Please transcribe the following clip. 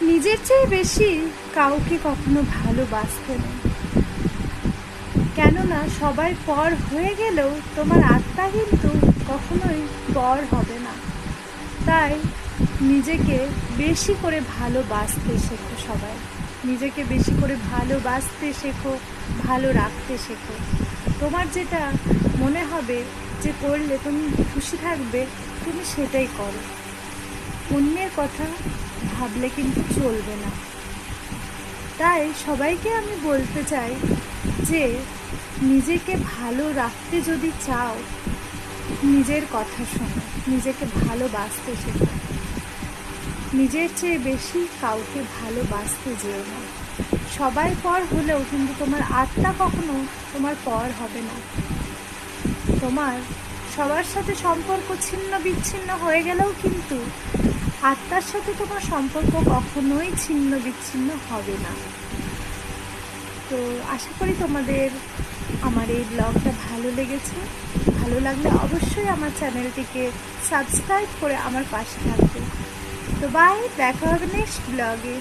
নিজের চেয়ে বেশি কাউকে কখনো ভালোবাসতে নেই, কেননা সবাই পর হয়ে গেলেও তোমার আত্মা কিন্তু কখনোই পর হবে না। তাই নিজেকে বেশি করে ভালোবাসতে শেখো। সবাই নিজেকে বেশি করে ভালোবাসতে শেখো, ভালো রাখতে শেখো। তোমার যেটা মনে হবে যে করলে তুমি খুশি থাকবে, তুমি সেটাই করো। অন্যের কথা ভাবলে কিন্তু চলবে না। তাই সবাইকে আমি বলতে চাই যে নিজেকে ভালো রাখতে যদি চাও, নিজের কথা শোনো, নিজেকে ভালোবাসতে শেখো। নিজের চেয়ে বেশি কাউকে ভালোবাসতে যেও না। সবাই পর হলেও কিন্তু তোমার আত্মা কখনো তোমার পর হবে না। তোমার সবার সাথে সম্পর্ক ছিন্ন বিচ্ছিন্ন হয়ে গেলেও কিন্তু আত্মার সাথে তোমার সম্পর্ক কখনোই ছিন্ন বিচ্ছিন্ন হবে না। তো আশা করি তোমাদের আমার এই ব্লগটা ভালো লেগেছে। ভালো লাগলে অবশ্যই আমার চ্যানেলটিকে সাবস্ক্রাইব করে আমার পাশে থাকবে। তো বাই, দেখা হবে নেক্সট ব্লগে।